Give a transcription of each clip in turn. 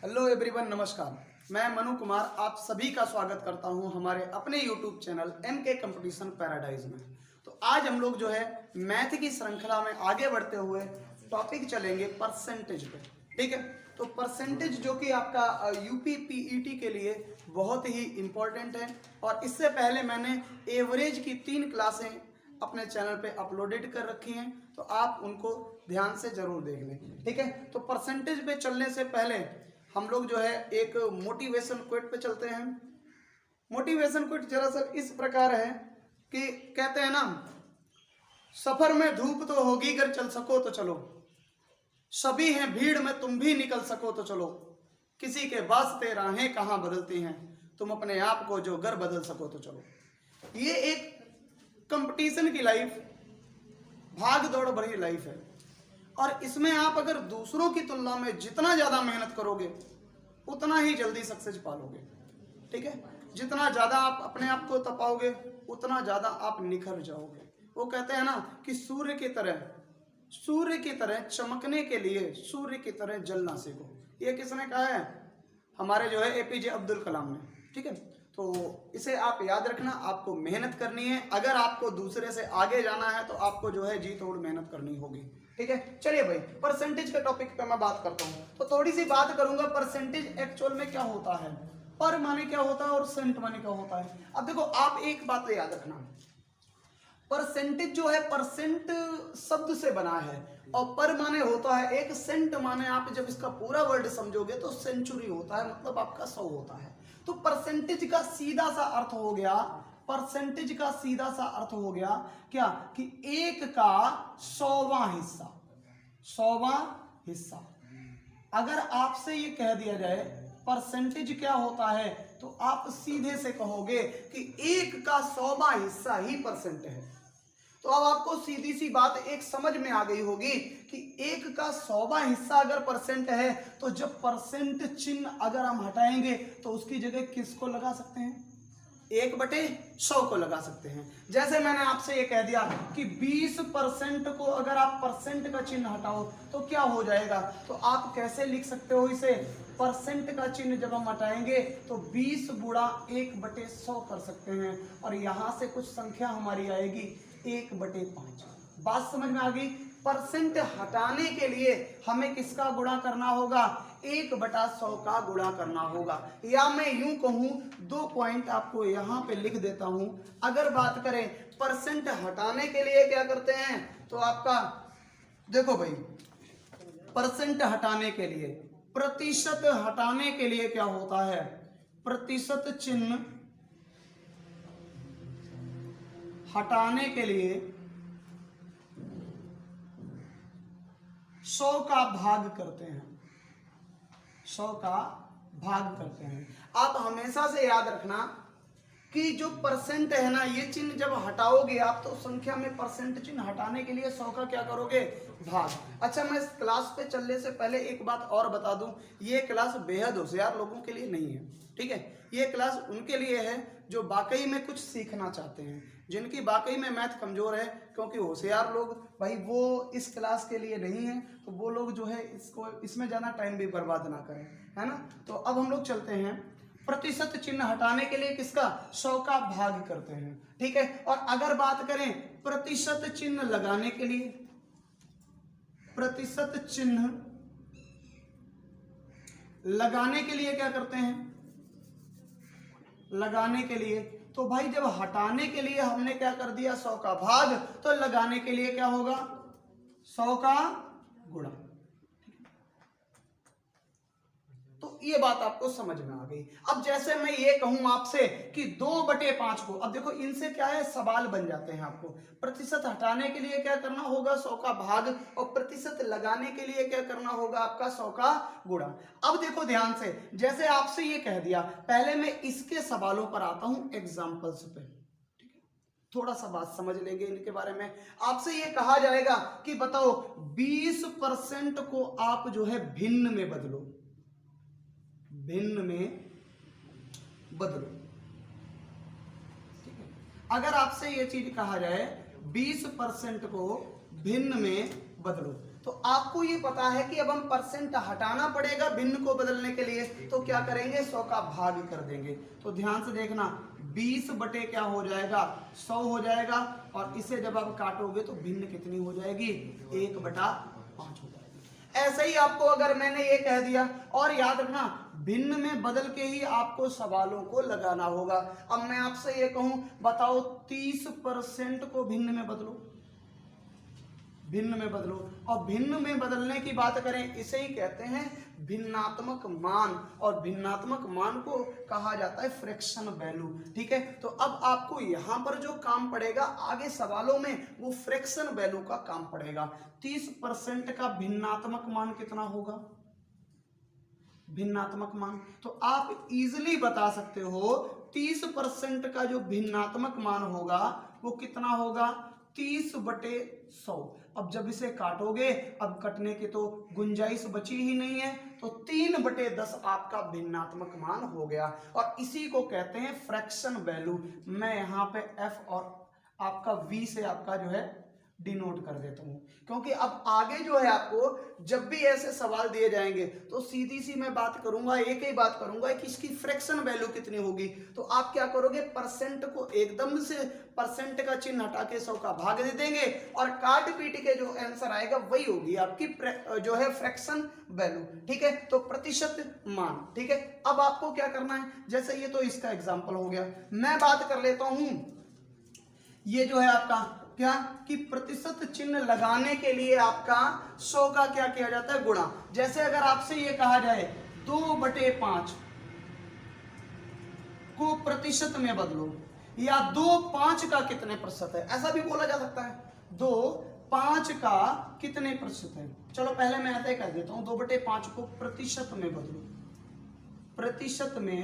Hello everyone, नमस्कार। मैं मनु कुमार आप सभी का स्वागत करता हूं हमारे अपने YouTube channel MK competition paradise में। तो आज हम लोग जो है मैथ की श्रृंखला में आगे बढ़ते हुए टॉपिक चलेंगे परसेंटेज पे। ठीक है, तो परसेंटेज जो कि आपका यूपी पीईटी के लिए बहुत ही इम्पोर्टेंट है और इससे पहले मैंने एवरेज की 3 क्लासें अपने चैनल पे अपलोडेड कर रखी हैं, तो आप उनको ध्यान से जरूर देख लें। ठीक है, तो परसेंटेज पे चलने से पहले हम लोग जो है एक मोटिवेशन क्विट पे चलते हैं। मोटिवेशन क्विट दरअसल इस प्रकार है कि कहते हैं ना, सफर में धूप तो होगी, अगर चल सको तो चलो, सभी हैं भीड़ में तुम भी निकल सको तो चलो, किसी के वास्ते राहें कहाँ बदलती हैं, तुम अपने आप को जो घर बदल सको तो चलो। ये एक कंपटीशन की लाइफ, भाग दौड़ भरी लाइफ है और इसमें आप अगर दूसरों की तुलना में जितना ज्यादा मेहनत करोगे उतना ही जल्दी सक्सेस पालोगे। ठीक है, जितना ज्यादा आप अपने आप को तपाओगे उतना ज्यादा आप निखर जाओगे। वो कहते हैं ना कि सूर्य की तरह चमकने के लिए सूर्य की तरह जलना सीखो। ये किसने कहा है? हमारे जो है APJ अब्दुल कलाम ने। ठीक है, तो इसे आप याद रखना, आपको मेहनत करनी है। अगर आपको दूसरे से आगे जाना है तो आपको जो है जी तोड़ मेहनत करनी होगी। ठीक है, चलिए भाई परसेंटेज के टॉपिक पे मैं बात करता हूँ। तो थोड़ी सी बात करूंगा परसेंटेज एक्चुअल में क्या होता है, पर माने क्या होता है और सेंट माने क्या होता है। अब देखो, आप एक बात याद रखना, परसेंटेज जो है परसेंट शब्द से बना है और पर माने होता है एक, सेंट माने आप जब इसका पूरा वर्ड समझोगे तो सेंचुरी होता है, मतलब आपका 100 होता है। तो परसेंटेज का सीधा सा अर्थ हो गया, परसेंटेज का सीधा सा अर्थ हो गया क्या कि 1 का 100वां हिस्सा, 100वां हिस्सा। अगर आपसे ये कह दिया जाए परसेंटेज क्या होता है तो आप सीधे से कहोगे कि 1 का 100वां हिस्सा ही परसेंट है। तो अब आपको सीधी सी बात एक समझ में आ गई होगी कि 1 का 100वां हिस्सा अगर परसेंट है तो जब परसेंट चिन्ह अगर हम हटाएंगे तो उसकी जगह किसको लगा सकते हैं? 1/100 को लगा सकते हैं। जैसे मैंने आपसे ये कह दिया कि 20% को अगर आप परसेंट का चिन्ह हटाओ तो क्या हो जाएगा, तो आप कैसे लिख सकते हो इसे? परसेंट का चिन्ह जब हम हटाएंगे तो 20 गुणा 1/100 कर सकते हैं और यहां से कुछ संख्या हमारी आएगी 1/5। बात समझ में आ गई? परसेंट हटाने के लिए हमें किसका गुणा करना होगा? 1/100 का गुणा करना होगा। या मैं यूं कहूं, 2 पॉइंट आपको यहां पे लिख देता हूं। अगर बात करें परसेंट हटाने के लिए क्या करते हैं तो आपका देखो भाई, परसेंट हटाने के लिए, प्रतिशत हटाने के लिए क्या होता है? प्रतिशत चिन्ह हटाने के लिए 100 का भाग करते हैं, 100 का भाग करते हैं। आप हमेशा से याद रखना कि जो परसेंट है ना, ये चिन्ह जब हटाओगे आप तो संख्या में परसेंट चिन्ह हटाने के लिए 100 का क्या करोगे? भाग। अच्छा, मैं इस क्लास पे चलने से पहले एक बात और बता दूं, ये क्लास बेहद होशियार लोगों के लिए नहीं है। ठीक है, ये क्लास उनके लिए है जो वाकई में कुछ सीखना चाहते हैं, जिनकी वाकई में मैथ कमजोर है। क्योंकि होशियार लोग भाई वो इस क्लास के लिए नहीं है, तो वो लोग जो है इसमें ज़्यादा टाइम भी बर्बाद ना करें, है ना। तो अब हम लोग चलते हैं, प्रतिशत चिन्ह हटाने के लिए किसका? 100 का भाग करते हैं। ठीक है, और अगर बात करें प्रतिशत चिन्ह लगाने के लिए, प्रतिशत चिन्ह लगाने के लिए क्या करते हैं? लगाने के लिए तो भाई जब हटाने के लिए हमने क्या कर दिया? 100 का भाग, तो लगाने के लिए क्या होगा? 100 का गुणा। तो ये बात आपको समझ में आ गई। अब जैसे मैं ये कहूं आपसे कि 2/5 को, अब देखो इनसे क्या है, सवाल बन जाते हैं आपको। प्रतिशत हटाने के लिए क्या करना होगा? 100 का भाग, और प्रतिशत लगाने के लिए क्या करना होगा? आपका 100 का गुणा। अब देखो ध्यान से, जैसे आपसे ये कह दिया, पहले मैं इसके सवालों पर आता हूं, एग्जाम्पल्स पे। थोड़ा सा बात समझ लेंगे इनके बारे में। आपसे ये कहा जाएगा कि बताओ 20% को आप जो है भिन्न में बदलो, भिन्न में बदलो। अगर आपसे ये चीज कहा जाए 20% को भिन्न में बदलो। तो आपको ये पता है कि अब हम परसेंट हटाना पड़ेगा भिन्न को बदलने के लिए, तो क्या करेंगे 100 का भाग कर देंगे। तो ध्यान से देखना 20 बटे क्या हो जाएगा 100 हो जाएगा, और इसे जब आप काटोगे तो भिन्न कितनी हो जाएगी 1/5 हो जाएगी। ऐसे ही आपको अगर मैंने ये कह दिया, और याद रखना भिन्न में बदल के ही आपको सवालों को लगाना होगा। अब मैं आपसे ये कहूं बताओ 30% को भिन्न में बदलो, भिन्न में बदलो, और भिन्न में बदलने की बात करें इसे ही कहते हैं भिन्नात्मक मान, और भिन्नात्मक मान को कहा जाता है फ्रैक्शन वैल्यू। ठीक है, तो अब आपको यहां पर जो काम पड़ेगा आगे सवालों में वो फ्रैक्शन वैल्यू का काम पड़ेगा। 30% का भिन्नात्मक मान कितना होगा, भिन्नात्मक मान, तो आप इजीली बता सकते हो 30% का जो भिन्नात्मक मान होगा वो कितना होगा 30/100। अब जब इसे काटोगे, अब कटने की तो गुंजाइश बची ही नहीं है, तो 3/10 आपका भिन्नात्मक मान हो गया, और इसी को कहते हैं फ्रैक्शन वैल्यू। मैं यहाँ पे एफ और आपका वी से आपका जो है डिनोट कर देता हूं, क्योंकि अब आगे जो है आपको जब भी ऐसे सवाल दिए जाएंगे तो सीधी सी मैं बात करूंगा, एक ही बात करूंगा कि इसकी फ्रैक्शन वैल्यू कितनी होगी। तो आप क्या करोगे परसेंट को एकदम से परसेंट का चिन्ह हटा के 100 का भाग दे देंगे, और काट पीट के जो आंसर आएगा वही होगी आपकी जो है फ्रैक्शन वैल्यू। ठीक है, तो प्रतिशत मान। ठीक है, अब आपको क्या करना है, जैसे ये तो इसका एग्जाम्पल हो गया, मैं बात कर लेता हूं ये जो है आपका क्या कि प्रतिशत चिन्ह लगाने के लिए आपका 100 का क्या किया जाता है गुणा। जैसे अगर आपसे ये कहा जाए 2/5 को प्रतिशत में बदलो, या 2/5 का कितने प्रतिशत है, ऐसा भी बोला जा सकता है 2/5 का कितने प्रतिशत है। चलो पहले मैं ऐसे कर देता हूं 2/5 को प्रतिशत में बदलो, प्रतिशत में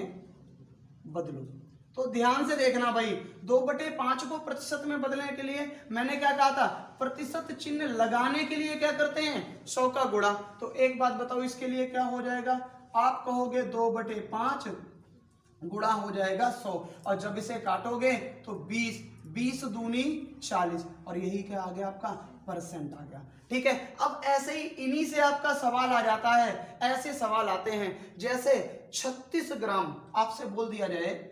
बदलो। तो ध्यान से देखना भाई 2/5 को प्रतिशत में बदलने के लिए मैंने क्या कहा था, प्रतिशत चिन्ह लगाने के लिए क्या करते हैं 100 का गुणा। तो एक बात बताओ इसके लिए क्या हो जाएगा, आप कहोगे 2/5 गुणा हो जाएगा 100, और जब इसे काटोगे तो 20 दूनी 40, और यही क्या आ गया आपका परसेंट आ गया। ठीक है, अब ऐसे ही इन्हीं से आपका सवाल आ जाता है, ऐसे सवाल आते हैं जैसे 36 ग्राम आपसे बोल दिया जाए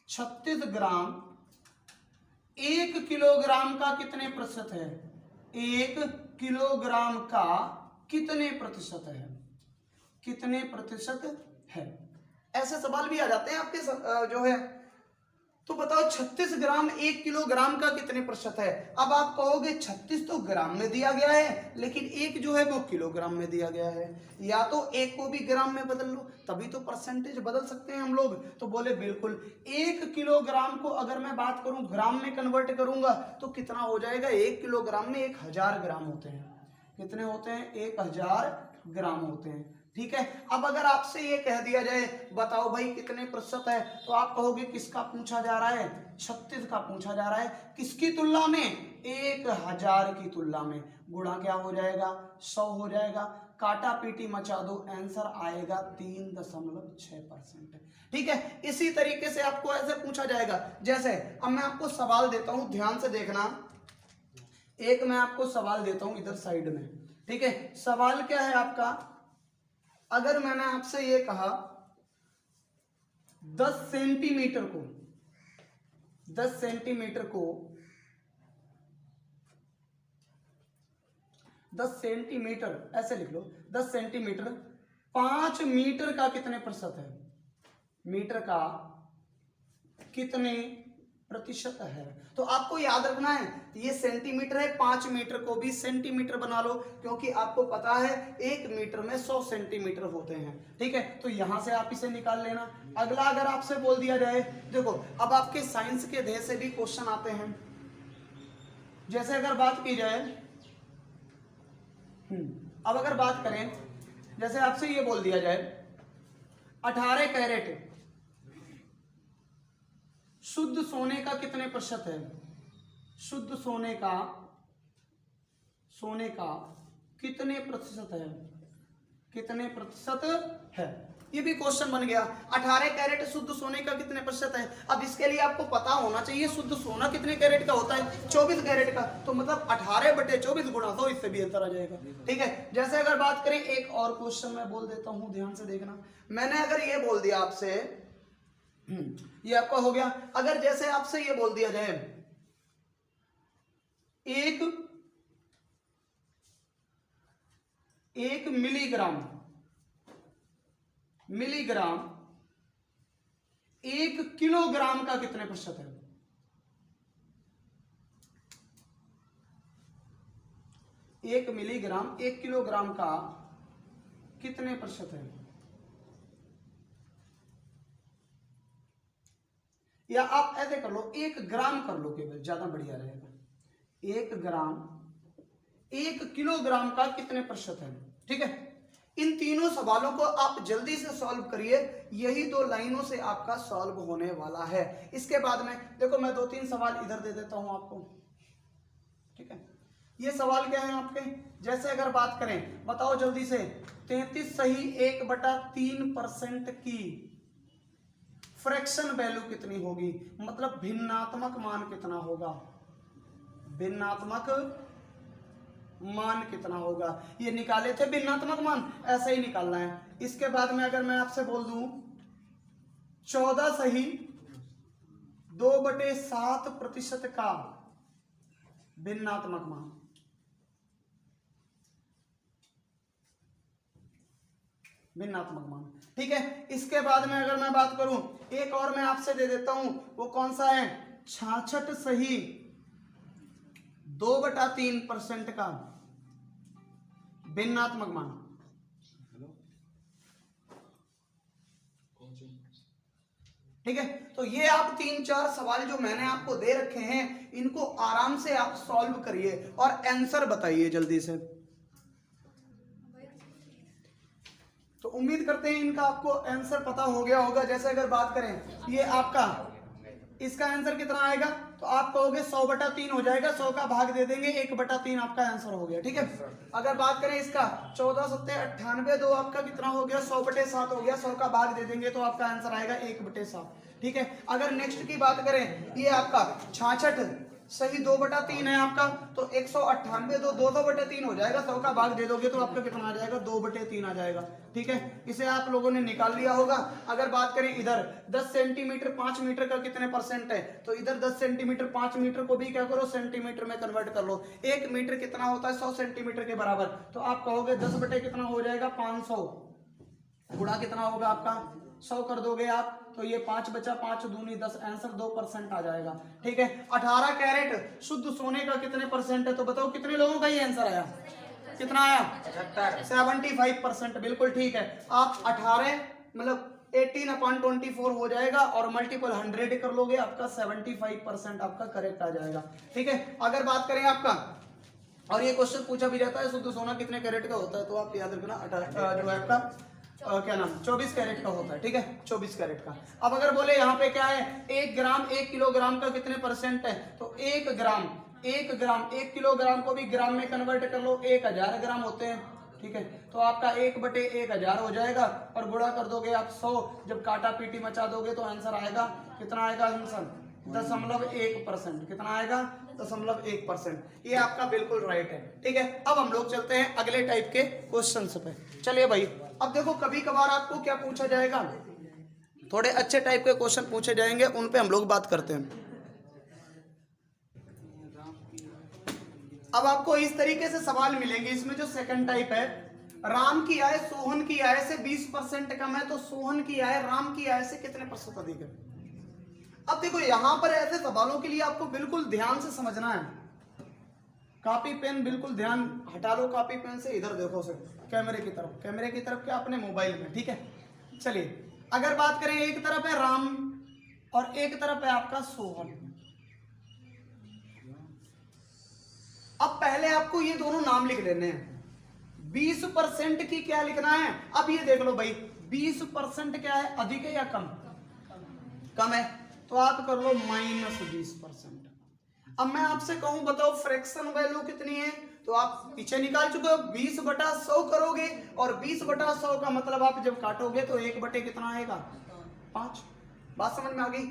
36 ग्राम 1 किलोग्राम का कितने प्रतिशत है, 1 किलोग्राम का कितने प्रतिशत है, कितने प्रतिशत है। ऐसे सवाल भी आ जाते हैं आपके जो है। तो बताओ 36 ग्राम 1 किलोग्राम का कितने प्रतिशत है। अब आप कहोगे 36 तो ग्राम में दिया गया है, लेकिन 1 जो है वो किलोग्राम में दिया गया है, या तो 1 को भी ग्राम में बदल लो तभी तो परसेंटेज बदल सकते हैं हम लोग। तो बोले बिल्कुल 1 किलोग्राम को अगर मैं बात करूं ग्राम में कन्वर्ट करूंगा तो कितना हो जाएगा, 1 किलोग्राम में 1000 ग्राम होते हैं। कितने होते हैं, 1000 ग्राम होते हैं। ठीक है, अब अगर आपसे ये कह दिया जाए बताओ भाई कितने प्रतिशत है, तो आप कहोगे किसका पूछा जा रहा है, 36 का पूछा जा रहा है, किसकी तुलना में 1000 की तुलना में, गुणा क्या हो जाएगा 100 हो जाएगा, काटा पीटी मचा दो, आंसर आएगा 3.6%। ठीक है, इसी तरीके से आपको ऐसे पूछा जाएगा। जैसे अब मैं आपको सवाल देता हूं, ध्यान से देखना, एक मैं आपको सवाल देता हूं इधर साइड में। ठीक है, सवाल क्या है आपका, अगर मैंने आपसे ये कहा 10 सेंटीमीटर को 10 सेंटीमीटर को 10 सेंटीमीटर ऐसे लिख लो, 10 सेंटीमीटर 5 मीटर का कितने प्रतिशत है, मीटर का कितने प्रतिशत है। तो आपको याद रखना है ये सेंटीमीटर है, 5 मीटर को भी सेंटीमीटर बना लो, क्योंकि आपको पता है 1 मीटर में 100 सेंटीमीटर होते हैं। ठीक है, तो यहां से आप इसे निकाल लेना। अगला अगर आपसे बोल दिया जाए, देखो अब आपके साइंस के अध्याय से भी क्वेश्चन आते हैं। जैसे अगर बात की जाए, अब अगर बात करें, जैसे आपसे ये बोल दिया जाए 18 कैरेट शुद्ध सोने का कितने प्रतिशत है, शुद्ध सोने का कितने प्रतिशत है, कितने प्रतिशत है। ये भी क्वेश्चन बन गया। 18 कैरेट शुद्ध सोने का कितने प्रतिशत है। अब इसके लिए आपको पता होना चाहिए शुद्ध सोना कितने कैरेट का होता है, 24 कैरेट का। तो मतलब 18/24 गुणा 2, इससे भी आंसर आ जाएगा। ठीक है, जैसे अगर बात करें एक और क्वेश्चन मैं बोल देता हूं, ध्यान से देखना। मैंने अगर ये बोल दिया आपसे, ये आपका हो गया। अगर जैसे आपसे ये बोल दिया जाए 1 मिलीग्राम 1 किलोग्राम का कितने प्रतिशत है। 1 मिलीग्राम 1 किलोग्राम का कितने प्रतिशत है। या आप ऐसे कर लो, 1 ग्राम कर लो, केवल ज्यादा बढ़िया रहेगा। 1 ग्राम 1 किलोग्राम का कितने प्रतिशत है। ठीक है, इन तीनों सवालों को आप जल्दी से सॉल्व करिए। यही 2 लाइनों से आपका सॉल्व होने वाला है। इसके बाद में देखो, मैं 2-3 सवाल इधर दे देता हूं आपको। ठीक है, ये सवाल क्या है आपके, जैसे अगर बात करें, बताओ जल्दी से, 33 सही 1/3% की फ्रैक्शन वैल्यू कितनी होगी, मतलब भिन्नात्मक मान कितना होगा। भिन्नात्मक मान कितना होगा, ये निकाले थे भिन्नात्मक मान, ऐसे ही निकालना है। इसके बाद में अगर मैं आपसे बोल दूं 14 सही 2/7% का भिन्नात्मक मान, भिन्नात्मक मान। ठीक है, इसके बाद में अगर मैं बात करूं, एक और मैं आपसे दे देता हूं, वो कौन सा है, 66 सही 2/3% का भिन्नात्मक मान। ठीक है, तो ये आप 3-4 सवाल जो मैंने आपको दे रखे हैं, इनको आराम से आप सॉल्व करिए और आंसर बताइए जल्दी से। तो उम्मीद करते हैं इनका आपको आंसर पता हो गया होगा। जैसे अगर बात करें, ये आपका इसका आंसर कितना आएगा, तो आप कहोगे 100/3 हो जाएगा, 100 का भाग दे देंगे, 1/3 आपका आंसर हो गया। ठीक है, अगर बात करें इसका 14×7 = 98, 2 आपका कितना हो गया, 100/7 हो गया, 100 का भाग दे देंगे तो आपका आंसर आएगा 1/7। ठीक है, अगर नेक्स्ट की बात करें, ये आपका 66 सही 2/3 है आपका, तो 198 2/3 हो जाएगा, 100 का भाग दे दोगे तो आपका कितना आ जाएगा, 2/3 आ जाएगा। ठीक है, इसे आप लोगों ने निकाल लिया होगा। अगर बात करें इधर 10 सेंटीमीटर 5 मीटर का कितने परसेंट है, तो इधर 10 सेंटीमीटर 5 मीटर को भी क्या करो, सेंटीमीटर में कन्वर्ट कर लो। 1 मीटर कितना होता है, 100 सेंटीमीटर के बराबर। तो आप कहोगे 10 कितना हो जाएगा, 500, गुणा कितना होगा आपका 100 कर दोगे आप, तो ये 5 बचा, 5 दूनी 10, आंसर 2% आ जाएगा। ठीक है, 18 कैरेट शुद्ध सोने का कितने परसेंट है, तो बताओ कितने लोगों का ये आंसर आया, कितना आया, 75%। बिल्कुल ठीक है, आप 18 मतलब 18/24 हो जाएगा और मल्टीपल 100 कर लोगे, आपका 75% आपका करेक्ट आ जाएगा। ठीक है, अगर बात करें आपका, और ये क्वेश्चन पूछा भी जाता है शुद्ध सोना कितने कैरेट का होता है, तो आप याद रखना जो है आपका क्या नाम 24 कैरेट का होता है। ठीक है, 24 कैरेट का। अब अगर बोले यहाँ पे क्या है, 1 ग्राम 1 किलोग्राम का कितने परसेंट है, तो 1 ग्राम 1 किलोग्राम को भी ग्राम में कन्वर्ट कर लो, 1000 ग्राम होते हैं। ठीक है, तो आपका 1/1000 हो जाएगा और गुणा कर दोगे आप 100, जब काटा पीटी मचा दोगे तो आंसर आएगा, कितना आएगा आंसर, 0.1%। कितना आएगा, 0.1%। ये आपका बिल्कुल राइट है। ठीक है, अब हम लोग चलते हैं अगले टाइप के क्वेश्चन पे। चलिए भाई, अब देखो कभी कभार आपको क्या पूछा जाएगा, थोड़े अच्छे टाइप के क्वेश्चन पूछे जाएंगे, उन पे हम लोग बात करते हैं। अब आपको इस तरीके से सवाल मिलेंगे, इसमें जो सेकंड टाइप है, राम की आय सोहन की आय से 20% कम है, तो सोहन की आय राम की आय से कितने % अधिक है। अब देखो यहां पर ऐसे सवालों के लिए आपको बिल्कुल ध्यान से समझना है। कॉपी पेन बिल्कुल ध्यान हटा लो, कॉपी पेन से इधर देखो से कैमरे की तरफ क्या, अपने मोबाइल में। ठीक है, चलिए अगर बात करें, एक तरफ है राम और एक तरफ है आपका सोहन। अब पहले आपको ये दोनों नाम लिख लेने हैं। 20% की क्या लिखना है, अब ये देख लो भाई, 20% क्या है, अधिक है या कम, कम है, तो आप कर लो -20%। अब मैं आपसे कहूं बताओ फ्रैक्शन वैल्यू कितनी है, तो आप पीछे निकाल चुके हो, 20/100 करोगे और 20/100 का मतलब आप जब काटोगे तो 1 कितना आएगा 5। बात समझ में आ गई।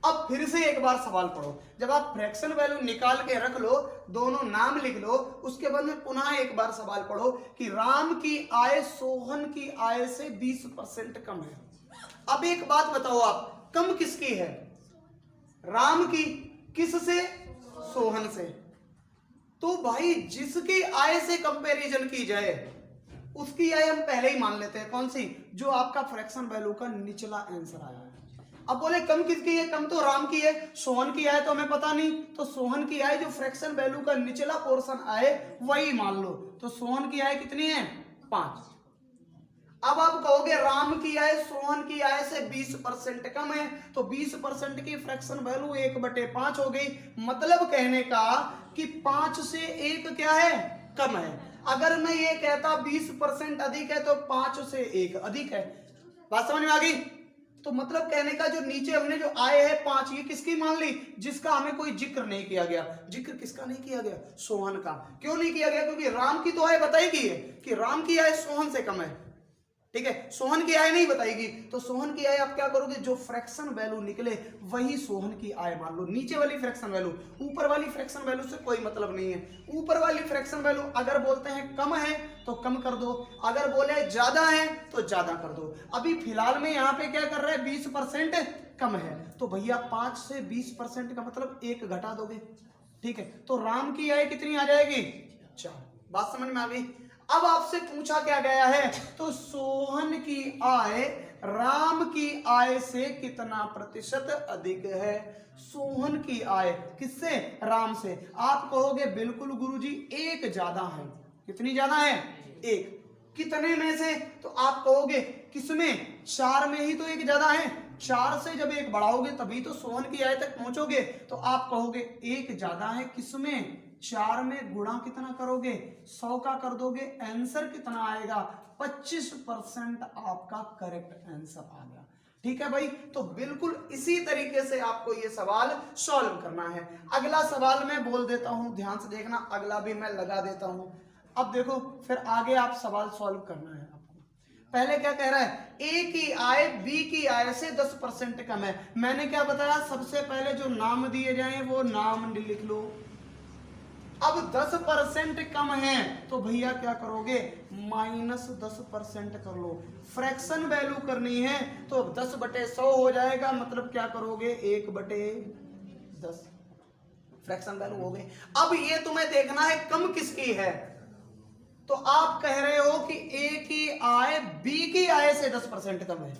अब फिर से एक बार सवाल पढ़ो, जब आप फ्रैक्शन वैल्यू निकाल के रख लो, दोनों नाम लिख लो, उसके बाद में पुनः एक बार सवाल पढ़ो कि राम की आय सोहन की आय से 20% कम है। अब एक बात बताओ, आप कम किसकी है? राम की। किससे? सोहन से। तो भाई जिसकी आय से कंपैरिजन की जाए उसकी आय हम पहले ही मान लेते हैं। कौन सी? जो आपका फ्रैक्शन वैल्यू का निचला आंसर आया है। अब बोले कम किसकी है? कम तो राम की है, सोहन की आय तो हमें पता नहीं, तो सोहन की आय जो फ्रैक्शन वैल्यू का निचला पोर्शन आए वही मान लो। तो सोहन की आय कितनी है? 5। अब आप कहोगे राम की आय सोहन की आय से 20% कम है, तो 20% की फ्रैक्शन वैल्यू 1/5 हो गई। मतलब कहने का कि 5 से 1 क्या है? कम है। अगर मैं ये कहता 20% अधिक है तो 5 से 1 अधिक है। बात समझ में आ गई? तो मतलब कहने का जो नीचे हमने जो आय है 5, ये किसकी मान ली? जिसका हमें कोई जिक्र नहीं किया गया। जिक्र किसका नहीं किया गया? सोहन का। क्यों नहीं किया गया? क्योंकि राम की तो आय बताई गई है कि राम की आय सोहन से कम है, ठीक है, सोहन की आय नहीं बताएगी। तो सोहन की आय आप क्या करोगे? जो फ्रैक्शन वैल्यू निकले वही सोहन की आय मान लो। नीचे वाली फ्रैक्शन वैल्यू, ऊपर वाली फ्रैक्शन वैल्यू से कोई मतलब नहीं है। ऊपर वाली फ्रैक्शन वैल्यू अगर बोलते हैं कम है तो कम कर दो, अगर बोले ज्यादा है तो ज्यादा कर दो। अभी फिलहाल में यहाँ पे क्या कर रहा है? 20% कम है, तो भैया 5 से 20% का मतलब 1 घटा दोगे, ठीक है। तो राम की आय कितनी आ जाएगी? 4। बात समझ में आ गई? अब आपसे पूछा क्या गया है? तो सोहन की आय राम की आय से कितना प्रतिशत अधिक है? सोहन की आय किससे? राम से। आप कहोगे बिल्कुल गुरुजी 1 ज्यादा है। कितनी ज्यादा है? 1। कितने में से? तो आप कहोगे किसमें? 4 में ही तो 1 ज्यादा है। 4 से जब 1 बढ़ाओगे तभी तो सोहन की आय तक पहुंचोगे। तो आप कहोगे 1 ज्यादा है किसमें? 4 में गुणा कितना करोगे? 100 का कर दोगे। आंसर कितना आएगा? 25% आपका करेक्ट आंसर आ गया। ठीक है भाई, तो बिल्कुल इसी तरीके से आपको ये सवाल सॉल्व करना है। अगला सवाल मैं बोल देता हूं, ध्यान से देखना, अगला भी मैं लगा देता हूं। अब देखो फिर आगे आप सवाल सॉल्व करना है आपको। पहले क्या कह रहा है? ए की आय बी की आय से 10% कम है। मैंने क्या बताया? सबसे पहले जो नाम दिए जाए वो नाम लिख लो। अब 10% कम है तो भैया क्या करोगे? -10% कर लो। फ्रैक्शन वैल्यू करनी है तो 10/100 हो जाएगा, मतलब क्या करोगे? 1/10 फ्रैक्शन वैल्यू हो गई। अब ये तुम्हें देखना है कम किसकी है। तो आप कह रहे हो कि ए की आय बी की आय से 10% कम है।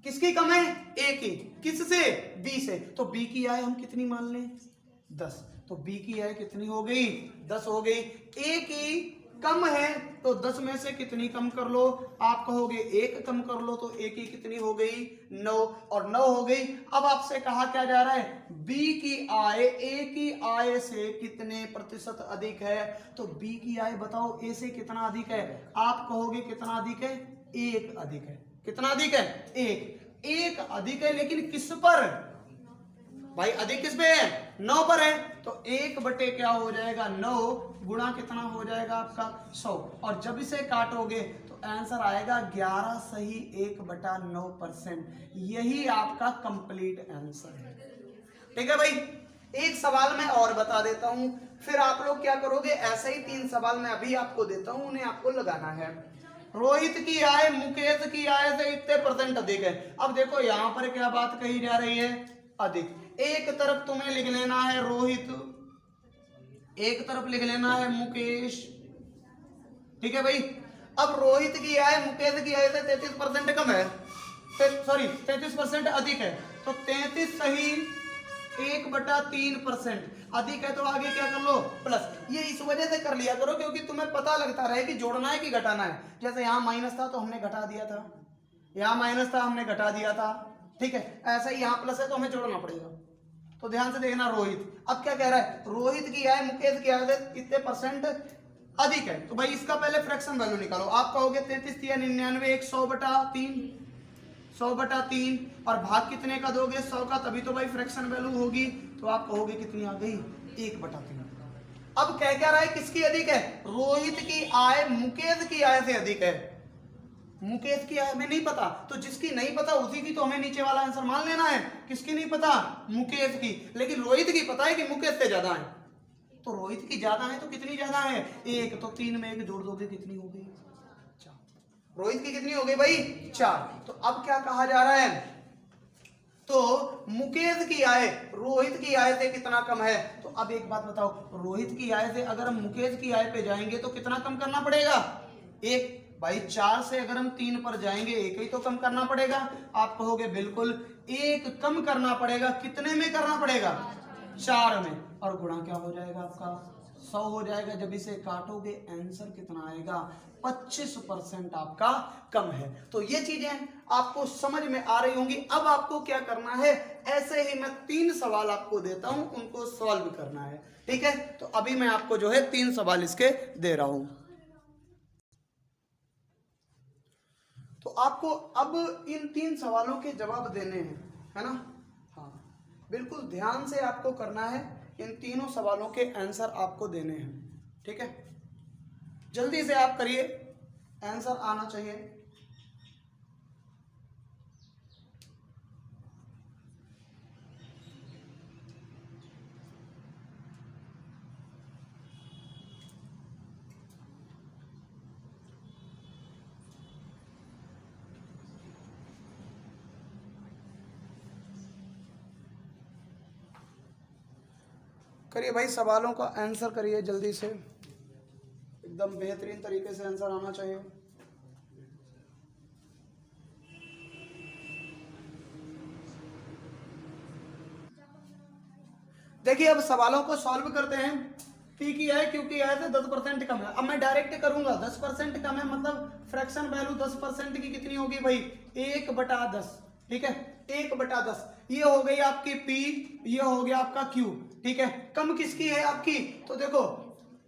किसकी कम है? ए की। किससे? बी से। तो बी की आय हम कितनी मान लें? 10। तो बी की आय कितनी हो गई? 10 हो गई। ए की कम है तो 10 में से कितनी कम कर लो? आप कहोगे 1 कम कर लो, तो ए की कितनी हो गई? 9, और 9 हो गई। अब आपसे कहा क्या जा रहा है? बी की आय ए की आय से कितने प्रतिशत अधिक है? तो बी की आय बताओ ए से कितना अधिक है? आप कहोगे कितना अधिक है? 1 अधिक है। कितना अधिक है? 1 अधिक है, लेकिन किस पर भाई? अधिक किस पे है? 9 पर है। तो 1 क्या हो जाएगा? 9 गुणा कितना हो जाएगा आपका? 100। और जब इसे काटोगे तो आंसर आएगा 11 सही 1/9%। यही आपका कंप्लीट आंसर है। ठीक है भाई, एक सवाल मैं और बता देता हूं, फिर आप लोग क्या करोगे? ऐसे ही 3 सवाल मैं अभी आपको देता हूं, उन्हें आपको लगाना है। रोहित की आय मुकेश की आय से इतने % अधिक है। अब देखो यहां पर क्या बात कही जा रही है? अधिक। एक तरफ तुम्हें लिख लेना है रोहित, एक तरफ लिख लेना है मुकेश, ठीक है भाई। अब रोहित की आय मुकेश की आय से 33% कम है, सॉरी 33% अधिक है। तो 33 सही 1/3% अधिक है, तो आगे क्या कर लो? प्लस। ये इस वजह से कर लिया करो क्योंकि तुम्हें पता लगता रहे कि जोड़ना है कि घटाना है। जैसे यहाँ माइनस था तो हमने घटा दिया था, यहाँ माइनस था हमने घटा दिया था, ठीक है। ऐसा ही यहाँ प्लस है तो हमें जोड़ना पड़ेगा। तो ध्यान से देखना, रोहित। अब क्या कह रहा है? रोहित की आय मुकेश की आय से कितने % अधिक है। तो भाई इसका पहले फ्रैक्शन वैल्यू निकालो। आप कहोगे 33 या 99 100/3, 100/3, और भाग कितने का दोगे? 100 का, तभी तो भाई फ्रैक्शन वैल्यू होगी। तो आप कहोगे कितनी आ गई? 1/3। अब कह क्या रहा है, किसकी अधिक है? रोहित की आय मुकेश की आय से अधिक है। मुकेश की आय हमें नहीं पता, तो जिसकी नहीं पता उसी की तो हमें नीचे वाला आंसर मान लेना है। किसकी नहीं पता? मुकेश की। लेकिन रोहित की पता है कि मुकेश से ज्यादा है, तो रोहित की ज्यादा है तो कितनी ज्यादा है? एक। तो 3 में 1 जोड़ दोगे कितनी हो गई? 4। रोहित की कितनी हो गई भाई? 4। तो अब क्या कहा जा रहा है? तो मुकेश की आय रोहित की आय से कितना कम है? तो अब एक बात बताओ, रोहित की आय से अगर हम मुकेश की आय पे जाएंगे तो कितना कम करना पड़ेगा? 1। भाई 4 से अगर हम 3 पर जाएंगे 1 ही तो कम करना पड़ेगा। आप कहोगे बिल्कुल 1 कम करना पड़ेगा। कितने में करना पड़ेगा? 4 में। और गुणा क्या हो जाएगा आपका? 100 हो जाएगा। जब इसे काटोगे आंसर कितना आएगा? 25% आपका कम है। तो ये चीजें आपको समझ में आ रही होंगी। अब आपको क्या करना है, ऐसे ही मैं 3 सवाल आपको देता हूं, उनको सॉल्व करना है। ठीक है, तो अभी मैं आपको जो है 3 सवाल इसके दे रहा हूं। तो आपको अब इन 3 सवालों के जवाब देने हैं, है ना? हाँ, बिल्कुल ध्यान से आपको करना है। इन तीनों सवालों के आंसर आपको देने हैं। ठीक है, जल्दी से आप करिए, आंसर आना चाहिए। करिए भाई, सवालों का आंसर करिए जल्दी से, एकदम बेहतरीन तरीके से आंसर आना चाहिए। देखिए अब सवालों को सॉल्व करते हैं। पी की है, क्यू की है तो 10% कम है। अब मैं डायरेक्ट करूंगा, 10% कम है मतलब फ्रैक्शन वैल्यू 10% की कितनी होगी भाई? 1/10। ठीक है, 1/10। ये हो गई आपकी पी, ये हो गया आपका क्यू। ठीक है, कम किसकी है आपकी? तो देखो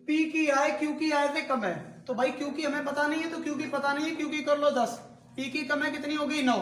पी की आय क्यू की आय से कम है, तो भाई क्यू की हमें पता नहीं है तो क्यू की पता नहीं है, क्यू की कर लो 10। पी की कम है, कितनी होगी? 9।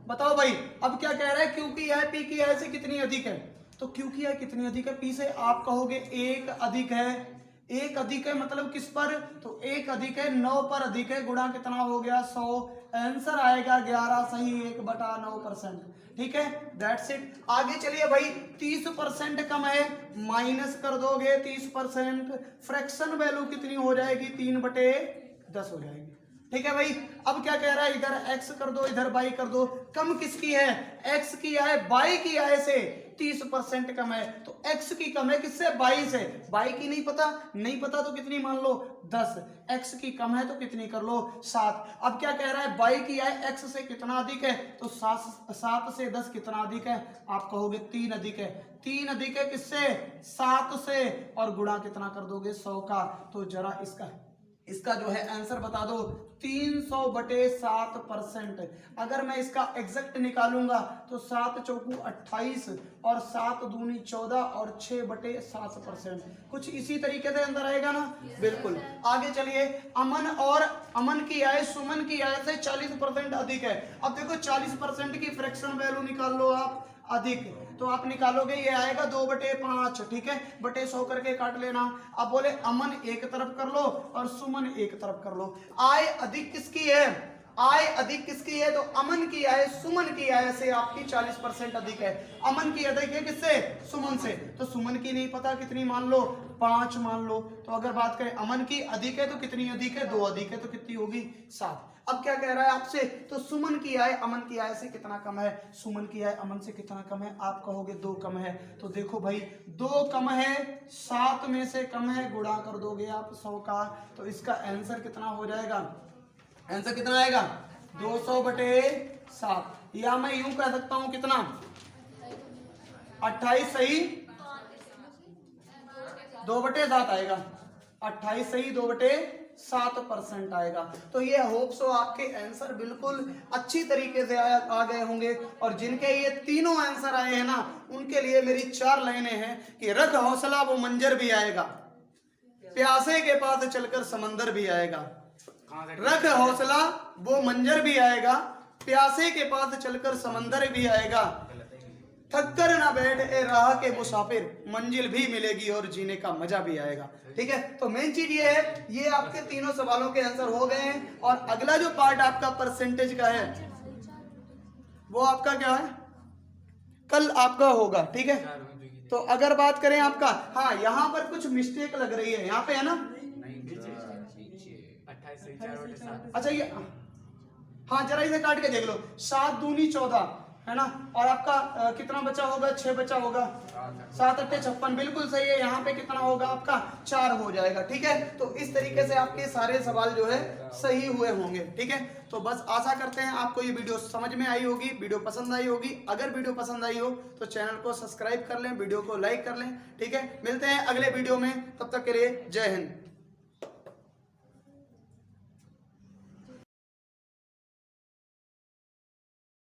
बताओ भाई, अब क्या कह रहा है? क्यू की आय पी की आय से कितनी अधिक है? तो क्यू की आय कितनी अधिक है? पी से। आप कहोगे 1 अधिक है। 1 अधिक है मतलब किस पर? तो 1 अधिक है 9 पर अधिक है। गुणा कितना हो गया? 100। आंसर आएगा 11 सही 1/9%। ठीक है, दैट्स इट। आगे चलिए भाई, 30% कम है, माइनस कर दोगे 30%। फ्रैक्शन वैल्यू कितनी हो जाएगी? 3/10 हो जाएगी। ठीक है भाई, अब क्या कह रहा है? इधर x कर दो, इधर y कर दो। कम किसकी है? x की आय y की आय से 30% कम है, तो x की कम है किससे? y से। y की नहीं पता, नहीं पता तो कितनी मान लो? 10। x की कम है तो कितनी कर लो? 7। अब क्या कह रहा है? y की आय x से कितना अधिक है? तो 7 से 10 कितना अधिक है? आप कहोगे 3 अधिक है। 3 अधिक है किससे? 7 से। और गुणा कितना कर दोगे? 100 का। तो जरा इसका जो है आंसर बता दो। 300/7%। अगर मैं इसका एग्जैक्ट निकालूंगा तो 7 चौकू 28 और 7 दूनी 14 और 6/7%। कुछ इसी तरीके से अंदर आएगा ना? बिल्कुल। आगे चलिए, अमन की आय सुमन की आय से 40% अधिक है। अब देखो 40% की फ्रैक्शन वैल्यू निकाल लो आप अधिक, तो आप निकालोगे ये आएगा 2/5। ठीक है, बटे 100 करके काट लेना। अब बोले अमन एक तरफ कर लो और सुमन एक तरफ कर लो। आय अधिक किसकी है? आय अधिक किसकी है? तो अमन की आय सुमन की आय से आपकी 40% अधिक है। अमन की अधिक है किससे? सुमन से। तो सुमन की नहीं पता, कितनी मान लो? 5 मान लो। तो अगर बात करें अमन की अधिक है तो कितनी अधिक है? 2 अधिक है, तो कितनी होगी? 7। अब क्या कह रहा है आपसे? तो सुमन की आय अमन की आय से कितना कम है? सुमन की आय अमन से कितना कम है? आप कहोगे 2 कम है। तो देखो भाई 2 कम है, 7 में से कम है, गुणा कर दोगे आप 100 का। तो इसका आंसर कितना हो जाएगा? आंसर कितना आएगा? 200/7। या मैं यूं कह सकता हूं कितना? 28 सही 2/7 आएगा। 28 सही 2/7% आएगा। तो ये होप सो आपके आंसर बिल्कुल अच्छी तरीके से आ गए होंगे। और जिनके ये तीनों आंसर आए हैं ना, उनके लिए मेरी 4 लाइनें हैं कि रख हौसला वो मंजर भी आएगा, प्यासे के पास चलकर समंदर भी आएगा। रख हौसला वो मंजर भी आएगा, प्यासे के पास चलकर समंदर भी आएगा। थक कर ना बैठ ए राह के मुसाफिर, मंजिल भी मिलेगी और जीने का मजा भी आएगा। ठीक है, तो मेन चीज ये है, ये आपके तीनों सवालों के आंसर हो गए हैं। और अगला जो पार्ट आपका परसेंटेज का है वो आपका क्या है, कल आपका होगा। ठीक है, तो अगर बात करें आपका, हाँ यहाँ पर कुछ मिस्टेक लग रही है, यहाँ पे है ना, अच्छा ये, हाँ जरा इसे काट के देख लो, 7 दूनी 14 है ना, और आपका कितना बचा होगा, 6 बचा होगा, 7 अट्ठे 56, बिल्कुल सही है। यहाँ पे कितना होगा आपका, 4 हो जाएगा। ठीक है, तो इस तरीके से आपके सारे सवाल जो है सही हुए होंगे। ठीक है, तो बस आशा करते हैं आपको ये वीडियो समझ में आई होगी, वीडियो पसंद आई होगी। अगर वीडियो पसंद आई हो तो चैनल को सब्सक्राइब कर लें, वीडियो को लाइक कर लें। ठीक है, मिलते हैं अगले वीडियो में, तब तक के लिए जय हिंद।